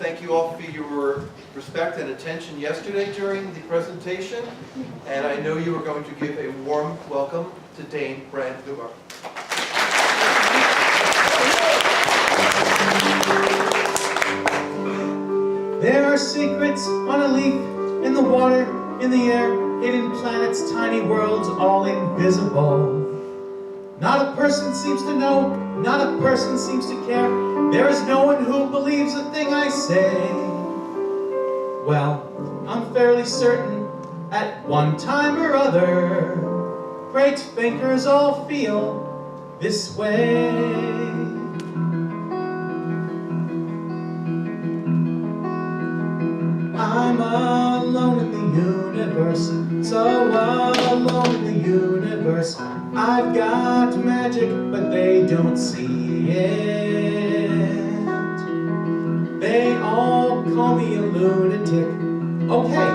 thank you all for your respect and attention yesterday during the presentation. And I know you are going to give a warm welcome to Dane Brandt-Lubart. There are secrets on a leaf, in the water, in the air, hidden planets, tiny worlds, all invisible. Not a person seems to know, not a person seems to care. There is no one who believes a thing I say. Well, I'm fairly certain, at one time or other, great thinkers all feel this way. I'm alone in the universe, so alone in the universe. I've got magic, but they don't see it. They all call me a lunatic. Okay,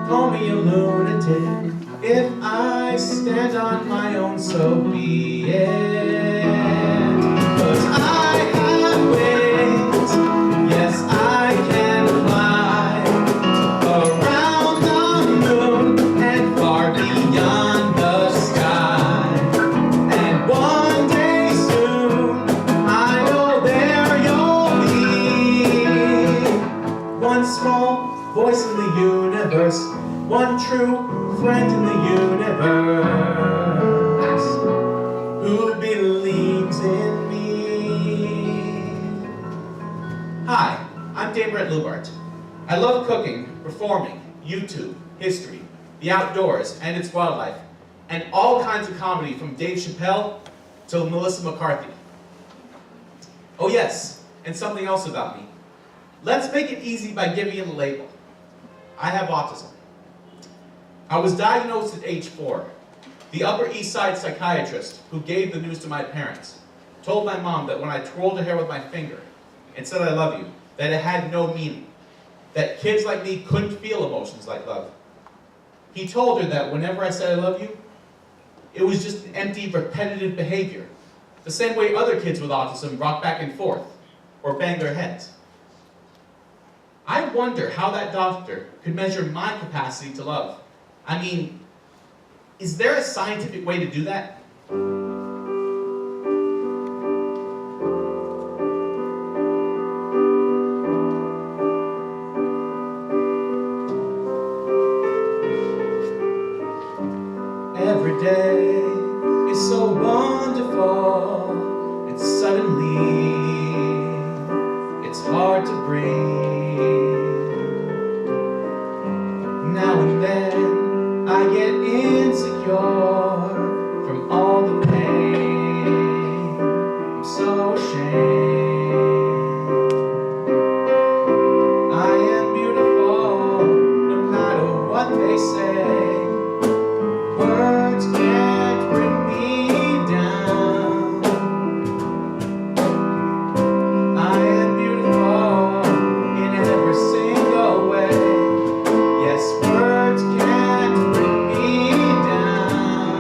call me a lunatic. If I stand on my own, so be it. 'Cause I have wings, yes, I can fly around the moon and far beyond the sky. And one day soon, I know there you'll be. One small voice in the universe, one true friend in the universe, who believes in me. Hi, I'm Dane Brandt-Lubart. I love cooking, performing, YouTube, history, the outdoors and its wildlife, and all kinds of comedy from Dave Chappelle to Melissa McCarthy. Oh yes, and something else about me. Let's make it easy by giving it a label. I have autism. I was diagnosed at age 4. The Upper East Side psychiatrist who gave the news to my parents told my mom that when I twirled her hair with my finger and said I love you, that it had no meaning, that kids like me couldn't feel emotions like love. He told her that whenever I said I love you, it was just an empty, repetitive behavior, the same way other kids with autism rock back and forth or bang their heads. I wonder how that doctor could measure my capacity to love. I mean, is there a scientific way to do that? Every day is so wonderful, and suddenly it's hard to breathe. Now and then I get insecure from all the pain. I'm so ashamed. I am beautiful, no matter what they say. Words can't bring me down. I am beautiful in every single way. Yes, words can't bring me down.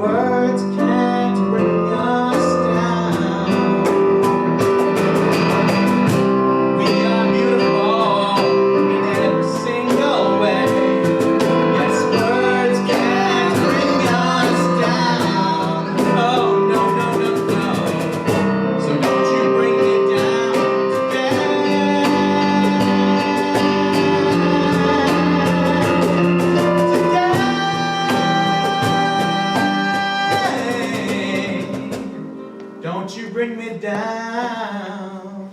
Words can't bring us down. We are beautiful in every single way. Yes, words can't bring us down. Oh, no, no, no, no. So don't you bring me down today. Don't you bring me down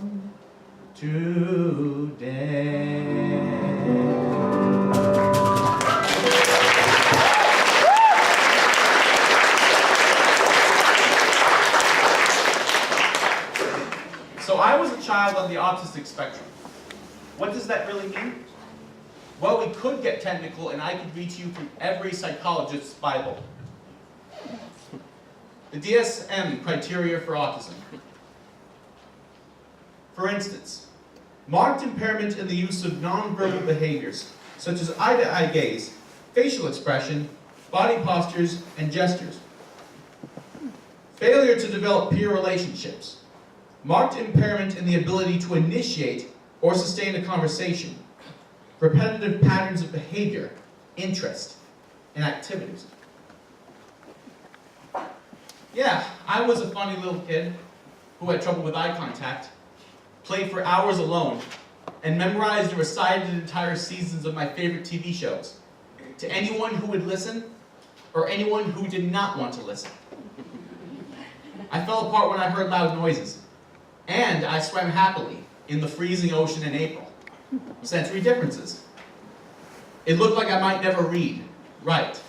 today. So I was a child on the autistic spectrum. What does that really mean? Well, we could get technical and I could read to you from every psychologist's Bible. The DSM criteria for autism. For instance, marked impairment in the use of nonverbal behaviors, such as eye-to-eye gaze, facial expression, body postures, and gestures. Failure to develop peer relationships. Marked impairment in the ability to initiate or sustain a conversation. Repetitive patterns of behavior, interest, and activities. Yeah, I was a funny little kid who had trouble with eye contact, played for hours alone, and memorized and recited entire seasons of my favorite TV shows to anyone who would listen or anyone who did not want to listen. I fell apart when I heard loud noises, and I swam happily in the freezing ocean in April. Sensory differences. It looked like I might never read, write,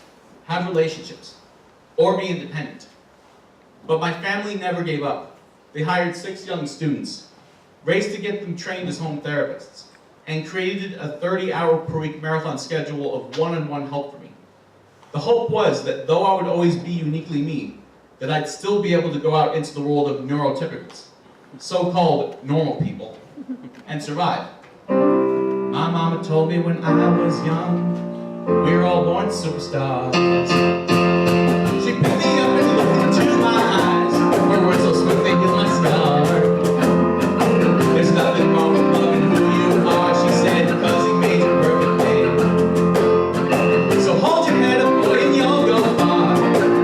have relationships, or be independent. But my family never gave up. They hired 6 young students, raced to get them trained as home therapists, and created a 30-hour-per-week marathon schedule of one-on-one help for me. The hope was that though I would always be uniquely me, that I'd still be able to go out into the world of neurotypicals, so-called normal people, and survive. My mama told me when I was young, we were all born superstars. She picked me up and looked into my eyes, her words so swift they hit my scar. There's nothing wrong with loving who you are, she said, because he made you perfectly. So hold your head up, boy, and you'll go far.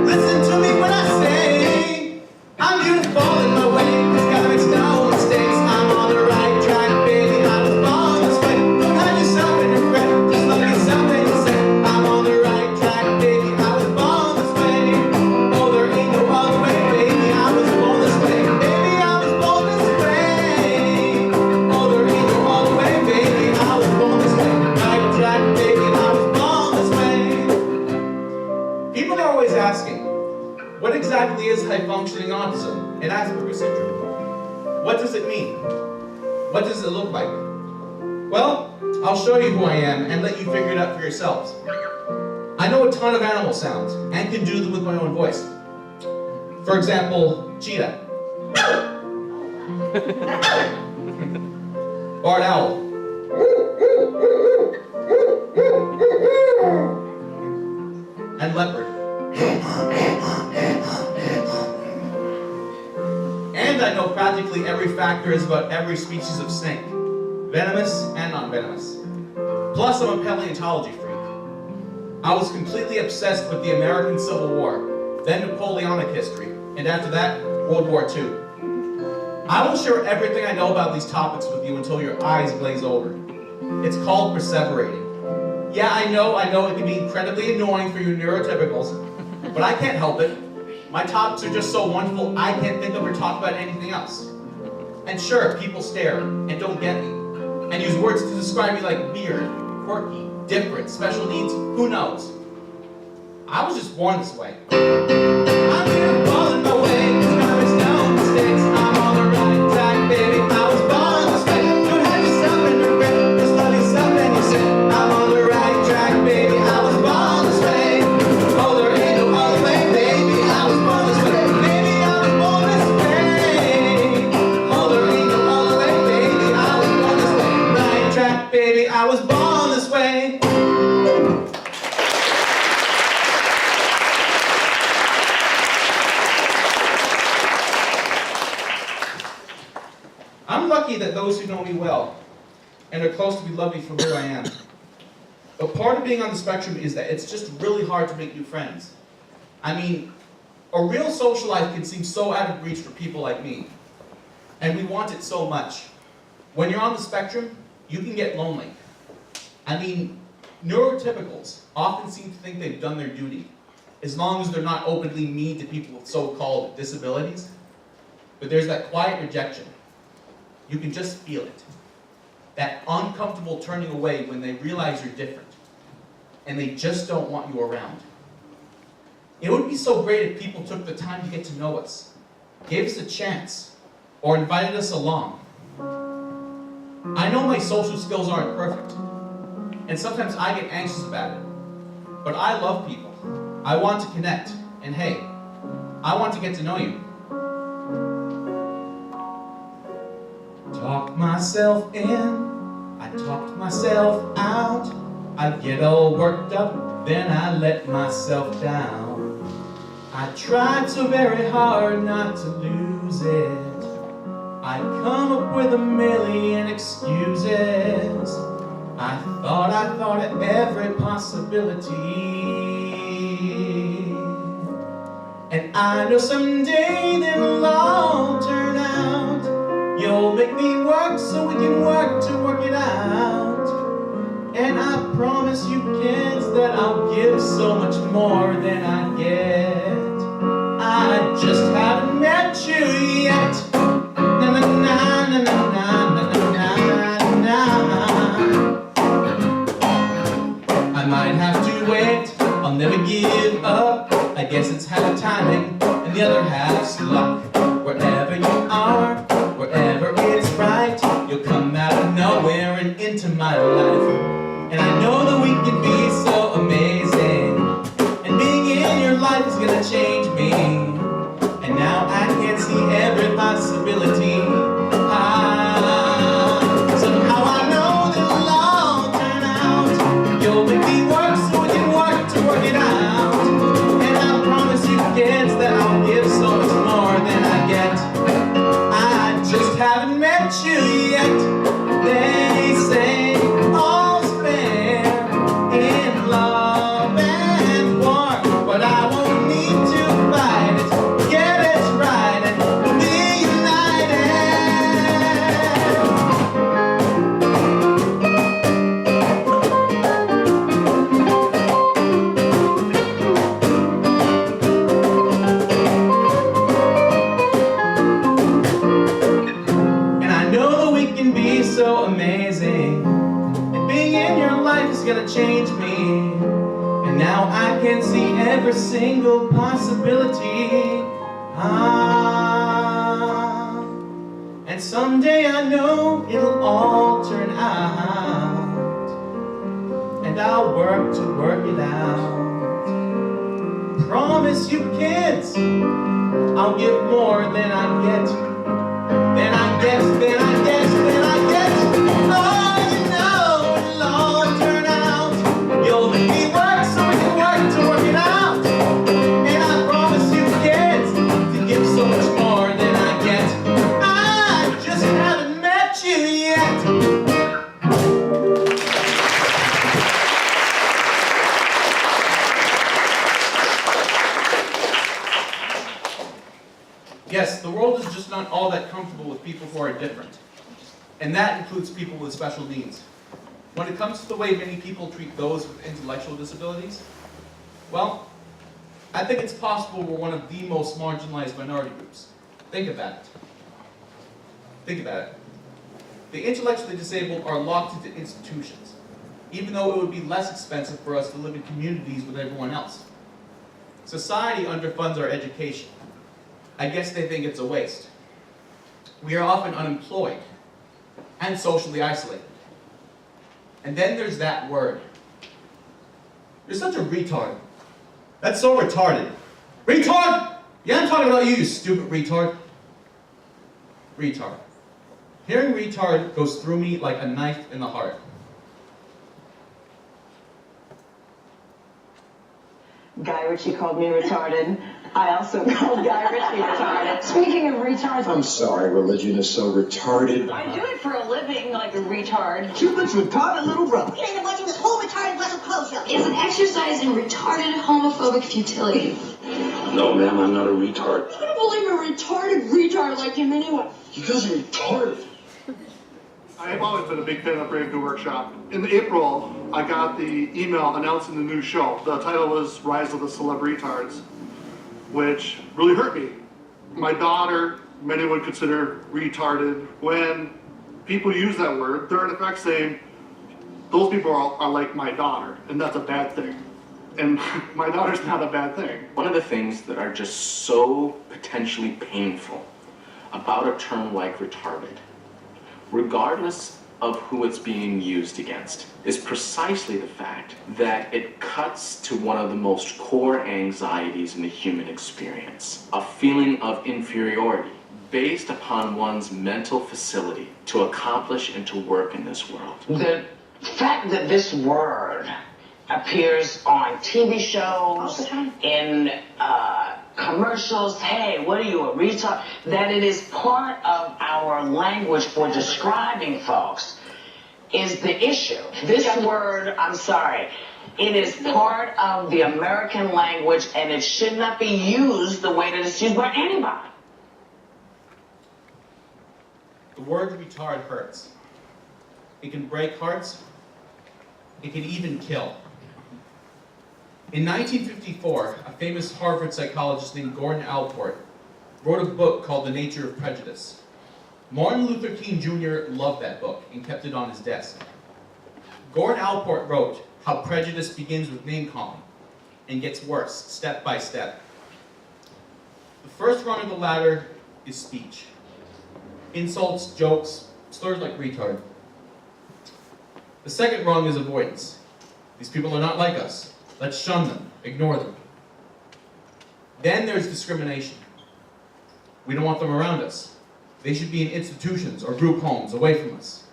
Listen to me when I say, I'm beautiful in my way, 'cause God makes no mistakes. I'm on the right track, baby, I was born this way. Don't hide yourself in regret, just love yourself and you say, I'm on the right track, baby, I was born this way. Oh, there ain't no other way, baby, I was born this way. Baby, I was born this way. Oh, there ain't no other way, baby, I was born this way. Right track, baby, I was born this way. People are always asking, what exactly is high-functioning autism and Asperger's syndrome? What does it mean? What does it look like? Well, I'll show you who I am and let you figure it out for yourselves. I know a ton of animal sounds and can do them with my own voice. For example, cheetah. Barred owl. And leopard. And I know practically every fact there is about every species of snake, venomous and non-venomous. Plus, I'm a paleontology freak. I was completely obsessed with the American Civil War, then Napoleonic history, and after that, World War II. I will share everything I know about these topics with you until your eyes glaze over. It's called perseverating. Yeah, I know it can be incredibly annoying for you neurotypicals, but I can't help it. My topics are just so wonderful, I can't think of or talk about anything else. And sure, people stare and don't get me, and use words to describe me like weird, quirky, different, special needs, who knows? I was just born this way. I'm beautiful in my way, 'cause God makes no mistakes. I'm on the right track, baby, I was born this way. Don't have yourself in regret, just love yourself and you say, I'm on the right track, baby, I was born this way. Oh, there ain't no other way, baby, I was born this way. Baby, I was born this way. Oh, there ain't no other way, baby, I was born this way. Right track, baby, I was born this way. I'm lucky that those who know me well and are close to me love me for who I am. But part of being on the spectrum is that it's just really hard to make new friends. I mean, a real social life can seem so out of reach for people like me. And we want it so much. When you're on the spectrum, you can get lonely. I mean, neurotypicals often seem to think they've done their duty, as long as they're not openly mean to people with so-called disabilities. But there's that quiet rejection. You can just feel it. That uncomfortable turning away when they realize you're different, and they just don't want you around. It would be so great if people took the time to get to know us, gave us a chance, or invited us along. I know my social skills aren't perfect, and sometimes I get anxious about it, but I love people. I want to connect, and hey, I want to get to know you. Talk myself in, I talk myself out. I get all worked up, then I let myself down. I tried so very hard not to lose it. I come up with a million excuses. I thought of every possibility. And I know someday they'll all turn out. You'll make me work so we can work to work it out. And I promise you kids that I'll give so much more than I get. I just haven't met you yet. Na na na na na na na na. I might have to wait, I'll never give up. I guess it's half timing and the other half's luck. Wherever you are, wherever it's right, you'll come out of nowhere and into my life. And I know that we can be so amazing, and being in your life is gonna change me. And now I can see every possibility. Somehow I know that it'll all turn out. You'll make me work so we can work to work it out. And I promise you kids that I'll give so much more than I get. I just haven't met you yet. They say all's fair in love and war, but I won't need to fight it. Get it right and we'll be united. And I know that we can be so amazing, and being in your life is gonna change me. And now I can see every single possibility. And someday I know it'll all turn out, and I'll work to work it out. Promise you kids, I'll give more than I get. Then I guess, then I guess, then I guess. Oh, you know it'll all turn out. You'll make me work so we can work to work it out. And I promise you kids to give so much more than I get. I just haven't met you yet. Yes, the world is just not all that comfortable with people who are different. And that includes people with special needs. When it comes to the way many people treat those with intellectual disabilities, well, I think it's possible we're one of the most marginalized minority groups. Think about it. Think about it. The intellectually disabled are locked into institutions, even though it would be less expensive for us to live in communities with everyone else. Society underfunds our education. I guess they think it's a waste. We are often unemployed and socially isolated. And then there's that word. You're such a retard. That's so retarded. Retard? Yeah, I'm talking about you, you stupid retard. Retard. Hearing retard goes through me like a knife in the heart. Guy Ritchie called me retarded. I also called Guy Ritchie retarded. Speaking of retards, I'm sorry, religion is so retarded. I do it for a living like a retard. Cupid's retarded little brother. You end up watching this whole retarded Russell Crowe show. Is an exercise in retarded homophobic futility. No, ma'am, I'm not a retard. I don't believe a retarded retard like him anyway. You guys are retarded. I have always been a big fan of Brave New Workshop. In April, I got the email announcing the new show. The title was Rise of the Celeb Retards, which really hurt me. My daughter, many would consider retarded. When people use that word, they're in effect saying, those people are like my daughter, and that's a bad thing. And my daughter's not a bad thing. One of the things that are just so potentially painful about a term like retarded, regardless of who it's being used against, is precisely the fact that it cuts to one of the most core anxieties in the human experience, a feeling of inferiority based upon one's mental facility to accomplish and to work in this world. The fact that this word appears on TV shows, in commercials, hey, what are you, a retard? That it is part of our language for describing folks is the issue. This word, I'm sorry, it is part of the American language and it should not be used the way that it's used by anybody. The word retard hurts. It can break hearts. It can even kill. In 1954, a famous Harvard psychologist named Gordon Allport wrote a book called The Nature of Prejudice. Martin Luther King Jr. loved that book and kept it on his desk. Gordon Allport wrote how prejudice begins with name-calling and gets worse step by step. The first rung of the ladder is speech. Insults, jokes, slurs like retard. The second rung is avoidance. These people are not like us. Let's shun them, ignore them. Then there's discrimination. We don't want them around us. They should be in institutions or group homes away from us.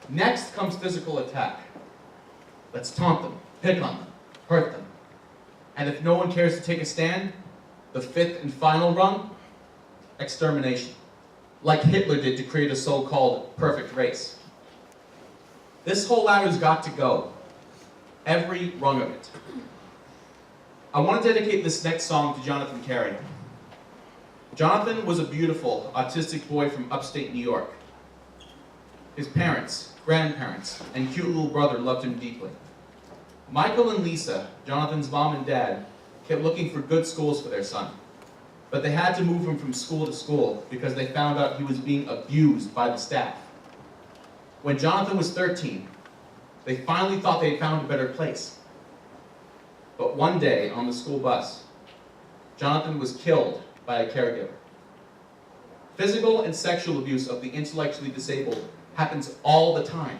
Next comes physical attack. Let's taunt them, pick on them, hurt them. And if no one cares to take a stand, the fifth and final rung, extermination. Like Hitler did to create a so-called perfect race. This whole ladder's got to go. Every rung of it. I want to dedicate this next song to Jonathan Carey. Jonathan was a beautiful, autistic boy from upstate New York. His parents, grandparents, and cute little brother loved him deeply. Michael and Lisa, Jonathan's mom and dad, kept looking for good schools for their son. But they had to move him from school to school because they found out he was being abused by the staff. When Jonathan was 13, they finally thought they had found a better place. But one day, on the school bus, Jonathan was killed by a caregiver. Physical and sexual abuse of the intellectually disabled happens all the time.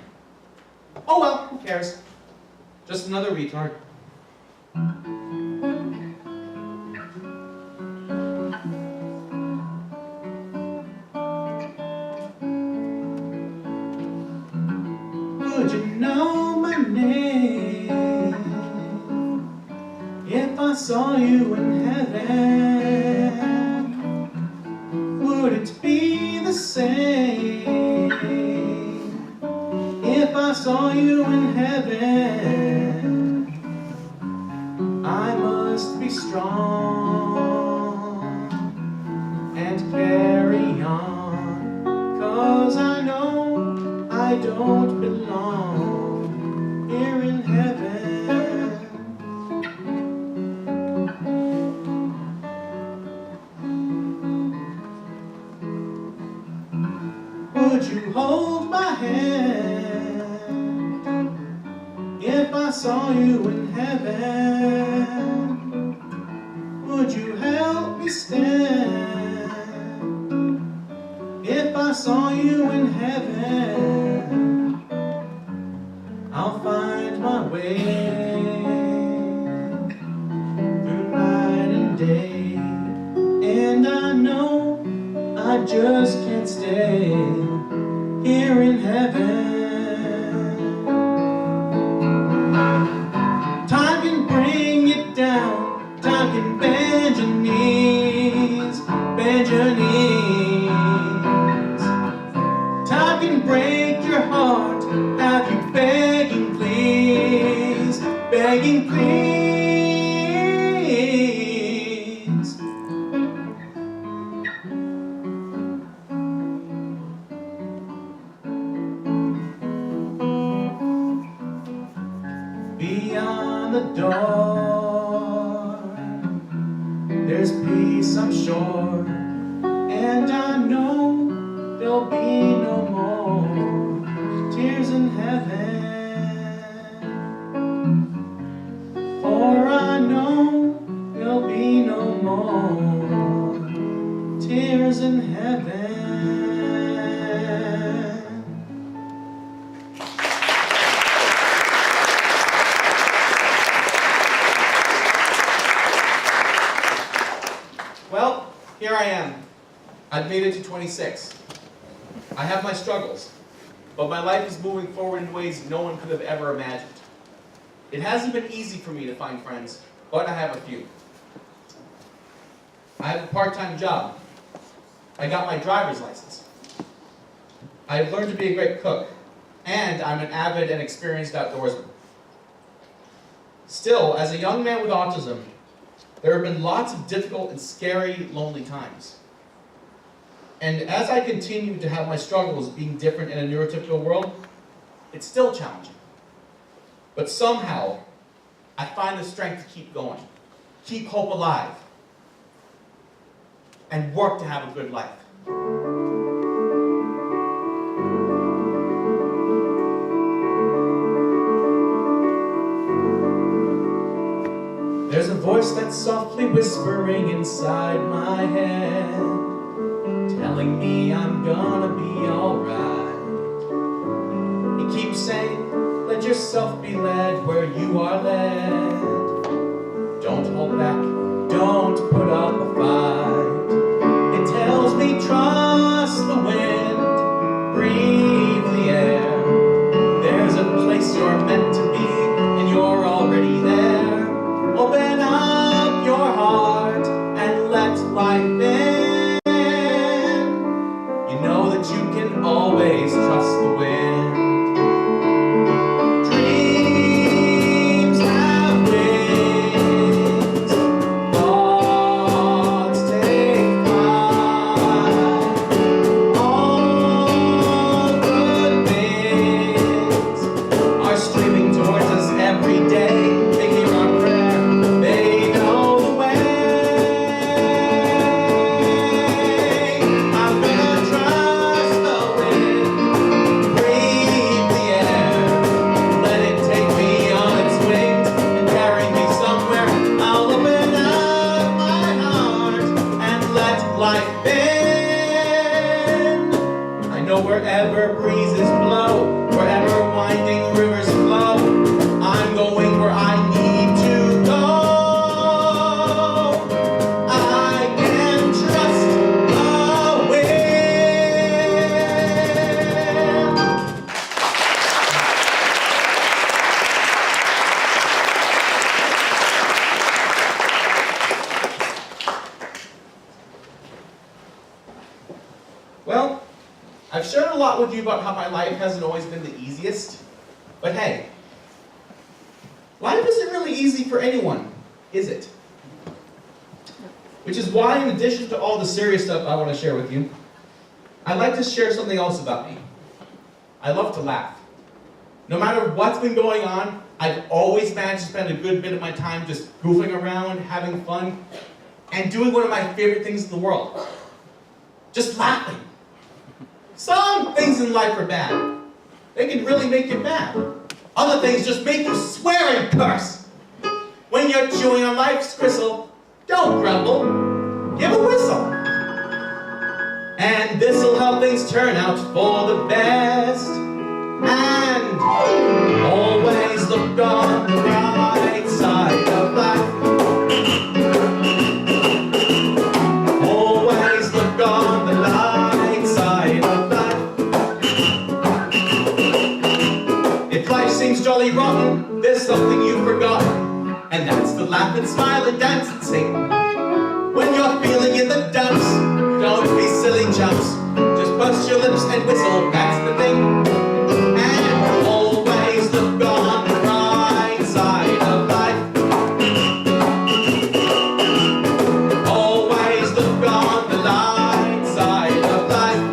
Oh well, who cares? Just another retard. Would you know my name if I saw you in heaven? Would it be the same if I saw you in heaven? I must be strong and carry on, 'cause I know I don't belong here in heaven. Would you hold my hand if I saw you in heaven? Would you help me stand if I saw you in heaven? I'll find my way through night and day, and I know I just can't stay here in heaven. Time can bring you down, time can bend your knee. bend your knees. Time can break your heart, have you begging please, begging please. Beyond the door, there's peace, I'm sure, and I know there'll be no more tears in heaven, for I know there'll be no more tears in heaven. Well, here I am. I've made it to 26. I have my struggles, but my life is moving forward in ways no one could have ever imagined. It hasn't been easy for me to find friends, but I have a few. I have a part-time job. I got my driver's license. I have learned to be a great cook, and I'm an avid and experienced outdoorsman. Still, as a young man with autism, there have been lots of difficult and scary, lonely times. And as I continue to have my struggles being different in a neurotypical world, it's still challenging. But somehow, I find the strength to keep going, keep hope alive, and work to have a good life. There's a voice that's softly whispering inside my head, telling me I'm gonna be alright. It keeps saying, let yourself be led where you are led. Don't hold back, don't put up a fight. It tells me trust the wind, breathe the air. There's a place you're meant to be, and you're already there. Open up your heart and let life in. You know that you can always trust the wind. Dreams have wings, thoughts take flight. All good things are streaming towards us every day. They hear our prayer. They know the way. I'm gonna trust the wind, breathe the air, let it take me on its wings and carry me somewhere. I'll open up my heart and let life in. I know wherever breezes blow, wherever winding rivers flow, I'm going where I need to go. I can trust the wind. Well, I've shared a lot with you about how my life hasn't always been the easiest, but hey, life isn't really easy for anyone, is it? Which is why, in addition to all the serious stuff I want to share with you, I'd like to share something else about me. I love to laugh. No matter what's been going on, I've always managed to spend a good bit of my time just goofing around, having fun, and doing one of my favorite things in the world. Just laughing. Some things in life are bad. They can really make you mad. Other things just make you swear and curse. When you're chewing on life's gristle, don't grumble, give a whistle. And this'll help things turn out for the best. And always look on the right side of life. Always look on the light side of life. If life seems jolly rotten, there's something you've forgotten, and that's to laugh and smile and dance and sing. When you're feeling in the dumps, and whistle, that's the thing. And always look on the bright side of life. Always look on the light side of life.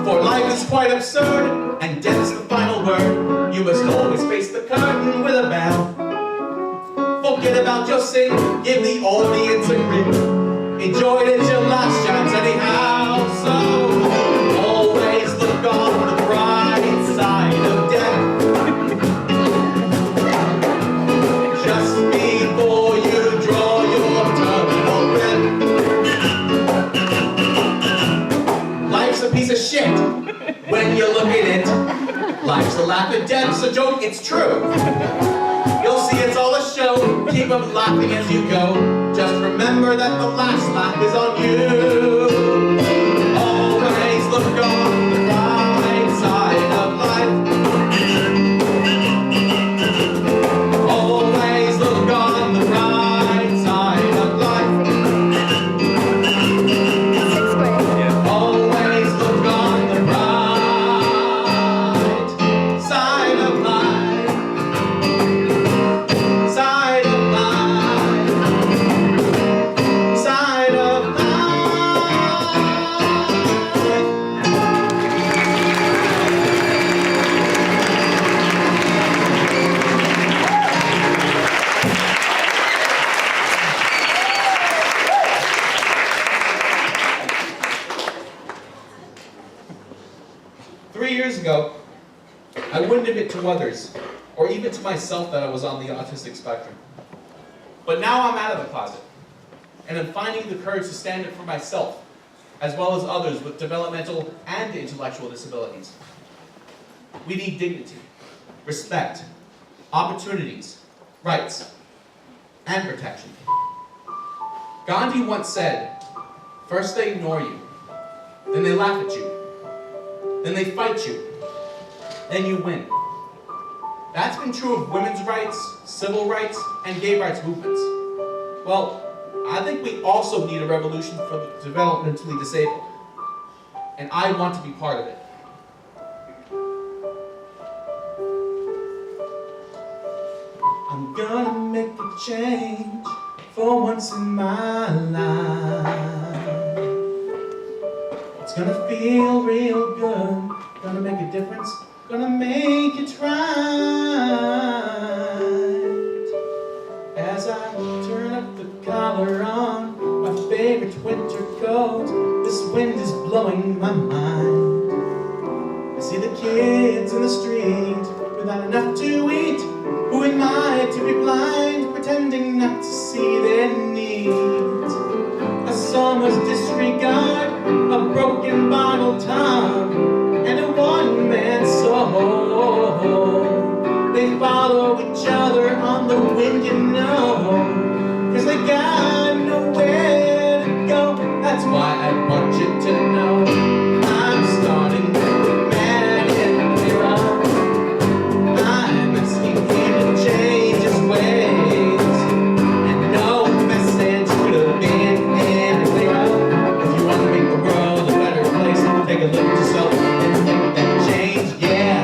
For life is quite absurd, and death's the final word. You must always face the curtain with a bow. Forget about your sin, give the audience a grin. Enjoy it till last chance anyhow. So always look on the bright side of death. Just before you draw your terminal breath. Life's a piece of shit when you look at it. Life's a laugh at death's a joke, it's true. You'll see it's all a show. Keep up laughing as you go. Just remember that the last laugh is on you. Always look on the bright side of life. Always look on the bright side of life. Always look on the bright side of life. Side of life. Side of life. 3 years ago, I wouldn't admit to others, or even to myself, that I was on the autistic spectrum. But now I'm out of the closet, and I'm finding the courage to stand up for myself, as well as others with developmental and intellectual disabilities. We need dignity, respect, opportunities, rights, and protection. Gandhi once said, first they ignore you, then they laugh at you, then they fight you, then you win. That's been true of women's rights, civil rights, and gay rights movements. Well, I think we also need a revolution for the developmentally disabled, and I want to be part of it. I'm gonna make a change for once in my life. It's gonna feel real good, gonna make a difference, gonna make it right. As I turn up the collar on my favorite winter coat, this wind is blowing my mind. I see the kids in the street without enough to eat. Who am I to be blind, pretending not to see their needs? A summer's disregard, a broken bottle top, and a one-man soul. They follow each other on the wind, you know, 'cause they got nowhere to go. That's why I want you to know I'm starting with the man in the mirror. I'm asking him to change his ways, and no message could have been any clearer. If you want to make the world a better place, take a look at yourself and make that change, yeah.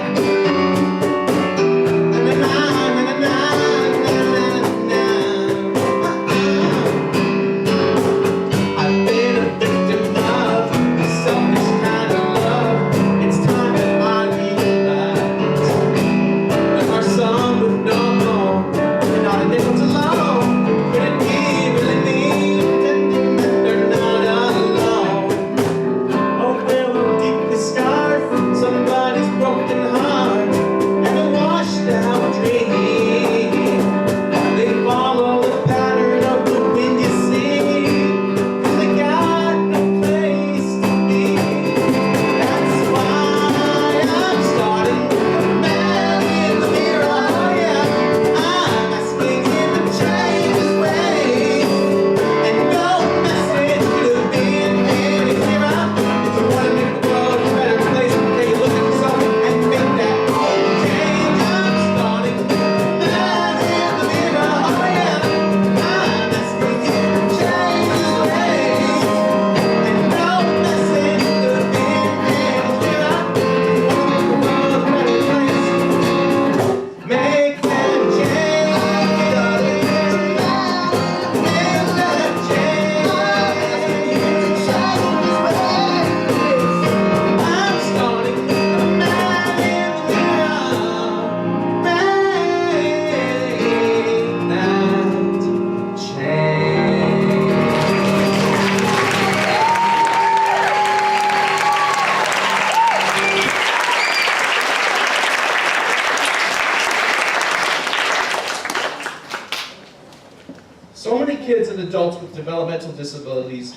many kids and adults with developmental disabilities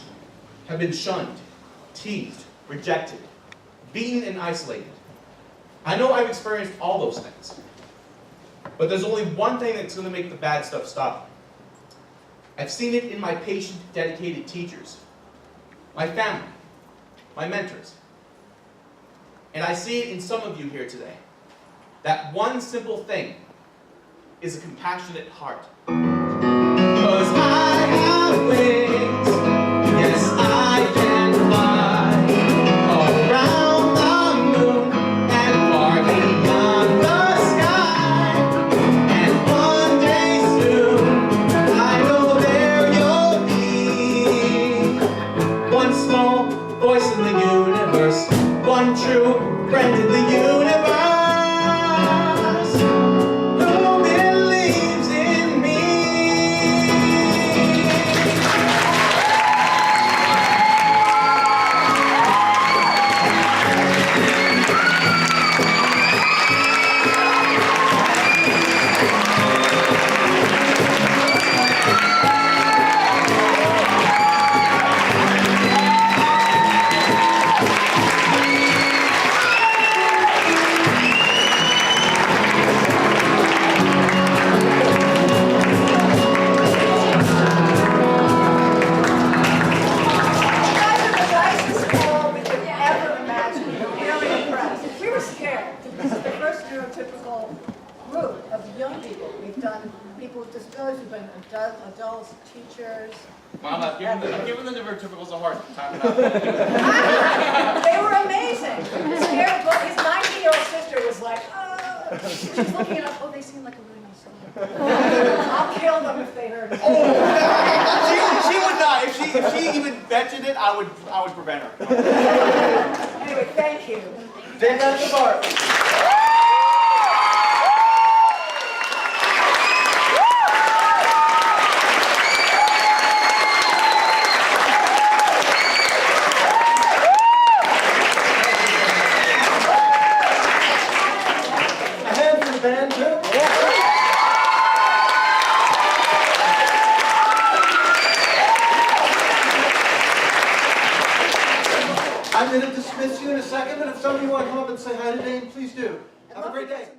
have been shunned, teased, rejected, beaten, and isolated? I know I've experienced all those things. But there's only one thing that's going to make the bad stuff stop. I've seen it in my patient, dedicated teachers, my family, my mentors. And I see it in some of you here today. That one simple thing is a compassionate heart. 'Cause I have wings, yes, I can fly around the moon and far beyond the sky. And one day soon, I know there you'll be. One small voice in the universe, one true friend in the universe. Adults, teachers. Mom, I've given the neurotypicals a hard time about They were amazing. His 19-year-old sister was like, oh. She's looking at us, oh, they seem like a really nice school. I'll kill them if they heard it. Oh, she would not. If she even mentioned it, I would prevent her. Anyway, thank you. Dane Brandt-Lubart. I'm going to dismiss you in a second, but if somebody wants to come up and say hi to Dane, please do. Have a great day.